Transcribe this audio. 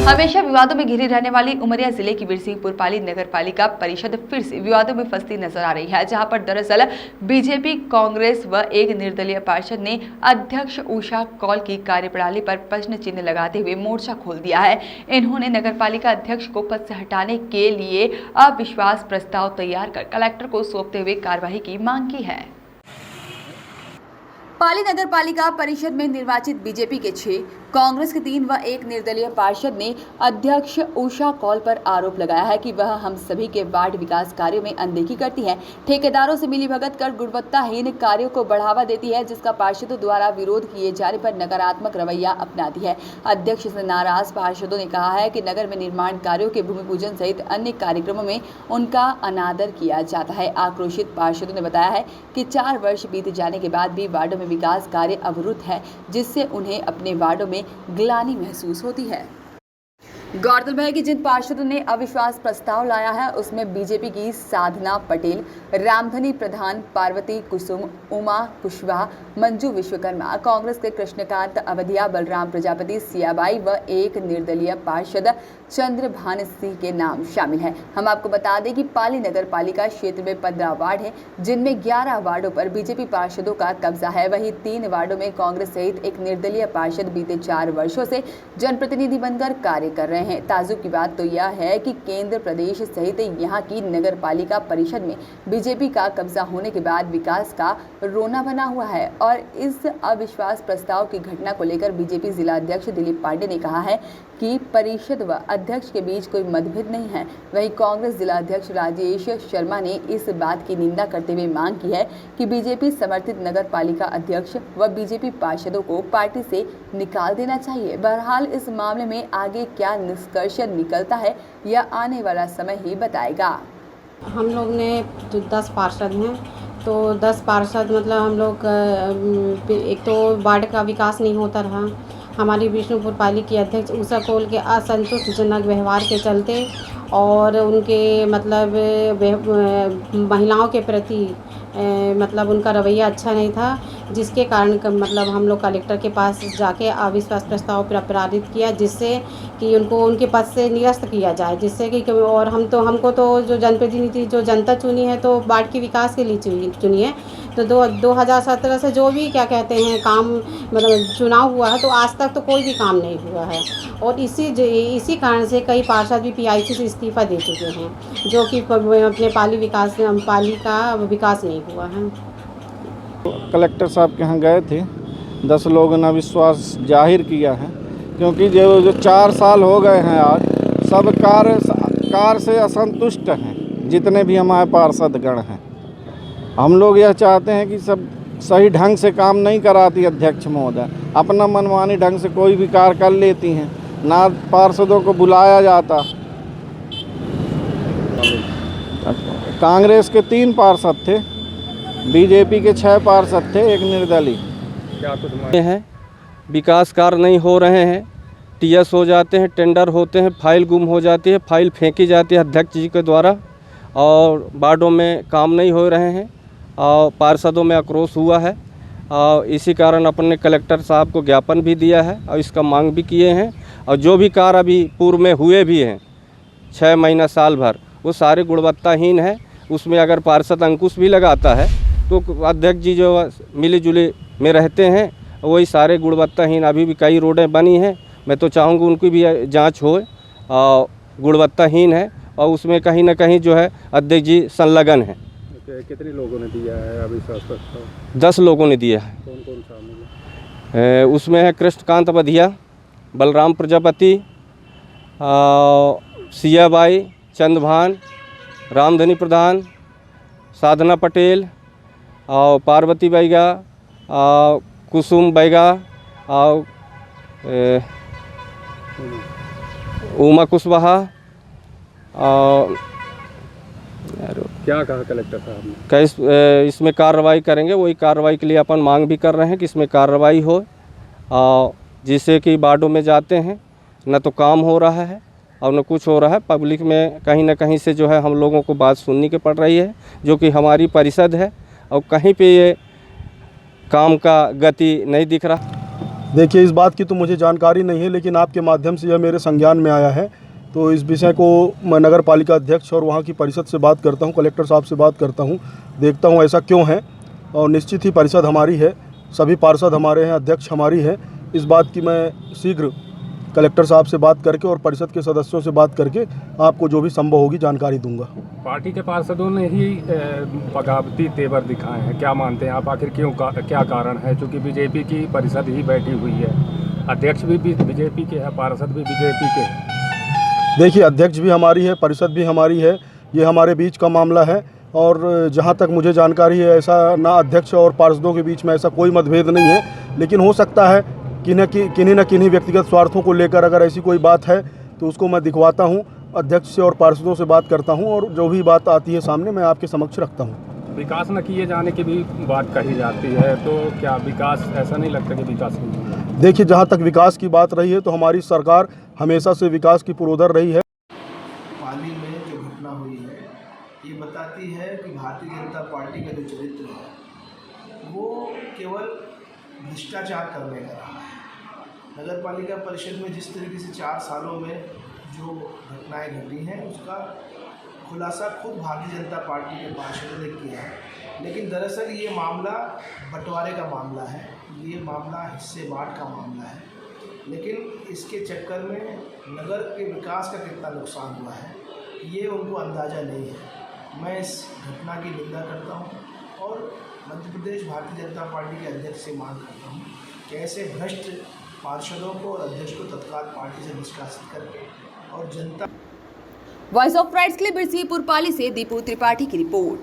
हमेशा विवादों में घिरी रहने वाली उमरिया जिले की बिरसिंहपुर पाली नगर पालिका परिषद फिर से विवादों में फंसती नजर आ रही है, जहां पर दरअसल बीजेपी, कांग्रेस व एक निर्दलीय पार्षद ने अध्यक्ष उषा कौल की कार्यप्रणाली पर प्रश्न चिन्ह लगाते हुए मोर्चा खोल दिया है। इन्होंने नगर पालिका अध्यक्ष को पद से हटाने के लिए अविश्वास प्रस्ताव तैयार कर कलेक्टर को सौंपते हुए कार्यवाही की मांग की है। पाली नगर पालिका परिषद में निर्वाचित बीजेपी के 6, कांग्रेस के 3 व एक निर्दलीय पार्षद ने अध्यक्ष उषा कौल पर आरोप लगाया है कि वह हम सभी के वार्ड विकास कार्यों में अनदेखी करती है, ठेकेदारों से मिलीभगत कर गुणवत्ताहीन कार्यों को बढ़ावा देती है, जिसका पार्षदों द्वारा विरोध किए जाने पर नकारात्मक रवैया अपनाती है। अध्यक्ष से नाराज पार्षदों ने कहा है कि नगर में निर्माण कार्यों के भूमि पूजन सहित अन्य कार्यक्रमों में उनका अनादर किया जाता है। आक्रोशित पार्षदों ने बताया है कि 4 वर्ष बीत जाने के बाद भी वार्डों में विकास कार्य अवरुद्ध है, जिससे उन्हें अपने वार्डों में ग्लानि महसूस होती है। गौरतलब है कि जिन पार्षदों ने अविश्वास प्रस्ताव लाया है उसमें बीजेपी की साधना पटेल, रामधनी प्रधान, पार्वती कुसुम, उमा कुशवाहा, मंजू विश्वकर्मा, कांग्रेस के कृष्णकांत अवधिया, बलराम प्रजापति, सियाबाई व एक निर्दलीय पार्षद चंद्रभान सिंह के नाम शामिल हैं। हम आपको बता दें कि पाली नगर पालिका क्षेत्र में 15 वार्ड हैं, जिनमें 11 वार्डों पर बीजेपी पार्षदों का कब्जा है। वहीं 3 वार्डों में कांग्रेस सहित एक निर्दलीय पार्षद बीते 4 वर्षों से जनप्रतिनिधि बनकर कार्य कर रहे हैं। ताज्जुब की बात तो यह है कि केंद्र प्रदेश सहित यहाँ की नगर पालिका परिषद में बीजेपी का कब्जा होने के बाद विकास का रोना बना हुआ है और इस अविश्वास प्रस्ताव की घटना को लेकर बीजेपी जिला अध्यक्ष दिलीप पांडे ने कहा है कि परिषद व अध्यक्ष के बीच कोई मतभेद नहीं है। वहीं कांग्रेस जिला अध्यक्ष राजेश शर्मा ने इस बात की निंदा करते हुए मांग की है कि बीजेपी समर्थित नगर पालिका अध्यक्ष व बीजेपी पार्षदों को पार्टी से निकाल देना चाहिए। बहरहाल इस मामले में आगे क्या निष्कर्ष निकलता है यह आने वाला समय ही बताएगा। हम लोग ने जो 10 पार्षद हैं तो 10 पार्षद मतलब हम लोग एक तो वार्ड का विकास नहीं होता रहा। हमारी बिरसिंहपुर पाली की अध्यक्ष उषा कौल के असंतोषजनक व्यवहार के चलते और उनके मतलब महिलाओं के प्रति मतलब उनका रवैया अच्छा नहीं था, जिसके कारण मतलब हम लोग कलेक्टर के पास जाके अविश्वास प्रस्ताव पारित किया, जिससे कि उनको उनके पद से निरस्त किया जाए, जिससे कि और हमको तो जो जनप्रतिनिधि जो जनता चुनी है तो वार्ड के विकास के लिए चुनी है। तो 2017 से जो भी क्या कहते हैं काम मतलब चुनाव हुआ है तो आज तक तो कोई भी काम नहीं हुआ है और इसी कारण से कई पार्षद भी PIC से इस्तीफा दे चुके हैं, जो कि अपने पाली का विकास नहीं हुआ है। कलेक्टर साहब के यहाँ गए थे, 10 लोगों ने अविश्वास जाहिर किया है, क्योंकि जो 4 साल हो गए हैं आज सब कार्य से असंतुष्ट हैं। जितने भी हमारे पार्षदगण हैं, हम लोग यह चाहते हैं कि सब सही ढंग से काम नहीं कराती अध्यक्ष महोदय, अपना मनमानी ढंग से कोई भी कार्य कर लेती हैं, ना पार्षदों को बुलाया जाता। कांग्रेस के 3 पार्षद थे, बीजेपी के 6 पार्षद थे, एक निर्दलीय। क्या कुछ है, विकास कार्य नहीं हो रहे हैं, TS हो जाते हैं, टेंडर होते हैं, फाइल गुम हो जाती है, फाइल फेंकी जाती है अध्यक्ष जी के द्वारा और वार्डों में काम नहीं हो रहे हैं और पार्षदों में आक्रोश हुआ है और इसी कारण अपने कलेक्टर साहब को ज्ञापन भी दिया है और इसका मांग भी किए हैं। और जो भी कार्य अभी पूर्व में हुए भी हैं 6 महीना साल भर, वो सारे गुणवत्ताहीन है। उसमें अगर पार्षद अंकुश भी लगाता है तो अध्यक्ष जी जो मिली जुली में रहते हैं वही सारे गुणवत्ताहीन। अभी भी कई रोडें बनी हैं, मैं तो चाहूँगा उनकी भी जांच हो और गुणवत्ताहीन है और उसमें कहीं ना कहीं जो है अध्यक्ष जी संलग्न है। कितने लोगों ने दिया है अविश्वास प्रस्ताव? 10 लोगों ने दिया है। कौन कौन शामिल है? उसमें है कृष्णकांत अवधिया, बलराम प्रजापति, सियाबाई, चंद्रभान, रामधनी प्रधान, साधना पटेल और पार्वती बैगा, कुसुम बैगा और उमा कुशवाहा। और क्या कहा कलेक्टर साहब ने? इसमें कार्रवाई करेंगे, वही कार्रवाई के लिए अपन मांग भी कर रहे हैं कि इसमें कार्रवाई हो और जिससे कि वार्डों में जाते हैं न तो काम हो रहा है और न कुछ हो रहा है। पब्लिक में कहीं ना कहीं से जो है हम लोगों को बात सुननी की पड़ रही है, जो कि हमारी परिषद है और कहीं पे ये काम का गति नहीं दिख रहा। देखिए, इस बात की तो मुझे जानकारी नहीं है, लेकिन आपके माध्यम से यह मेरे संज्ञान में आया है, तो इस विषय को मैं नगर पालिका अध्यक्ष और वहाँ की परिषद से बात करता हूँ, कलेक्टर साहब से बात करता हूँ, देखता हूँ ऐसा क्यों है। और निश्चित ही परिषद हमारी है, सभी पार्षद हमारे हैं, अध्यक्ष हमारी है। इस बात की मैं शीघ्र कलेक्टर साहब से बात करके और परिषद के सदस्यों से बात करके आपको जो भी संभव होगी जानकारी दूंगा। पार्टी के पार्षदों ने ही बगावती तेवर दिखाए हैं, क्या मानते हैं आप, आखिर क्या कारण है? क्योंकि बीजेपी की परिषद ही बैठी हुई है, अध्यक्ष भी बीजेपी के हैं, पार्षद भी बीजेपी के हैं। देखिए, अध्यक्ष भी हमारी है, परिषद भी हमारी है, ये हमारे बीच का मामला है। और जहाँ तक मुझे जानकारी है, ऐसा ना अध्यक्ष और पार्षदों के बीच में ऐसा कोई मतभेद नहीं है, लेकिन हो सकता है किन्हीं न किन्हीं व्यक्तिगत स्वार्थों को लेकर अगर ऐसी कोई बात है तो उसको मैं दिखवाता हूँ, अध्यक्ष से और पार्षदों से बात करता हूँ, और जो भी बात आती है सामने मैं आपके समक्ष रखता हूँ। विकास न किए जाने की भी बात कही जाती है, तो क्या विकास, ऐसा नहीं लगता कि विकास नहीं हुआ? देखिए, जहाँ तक विकास की बात रही है तो हमारी सरकार हमेशा से विकास की पुरोदर रही है। पाली में जो घटना हुई है ये बताती है कि भारतीय जनता पार्टी का जो चरित्र है वो केवल भ्रष्टाचार करने का रहा है। नगर पालिका परिषद में जिस तरीके से 4 सालों में जो घटनाएं घटी हैं उसका खुलासा खुद भारतीय जनता पार्टी के पार्षदों ने किया है, लेकिन दरअसल ये मामला बंटवारे का मामला है, ये मामला हिस्से बांट का मामला है। लेकिन इसके चक्कर में नगर के विकास का कितना नुकसान हुआ है ये उनको अंदाज़ा नहीं है। मैं इस घटना की निंदा करता हूँ और मध्य प्रदेश भारतीय जनता पार्टी के अध्यक्ष से मांग करता हूँ कि ऐसे भ्रष्ट पार्षदों को और अध्यक्ष को तत्काल पार्टी से निष्कासित करके और जनता। वॉइस ऑफ राइट्स के लिए बिरसिंहपुर पाली से दीपू त्रिपाठी की रिपोर्ट।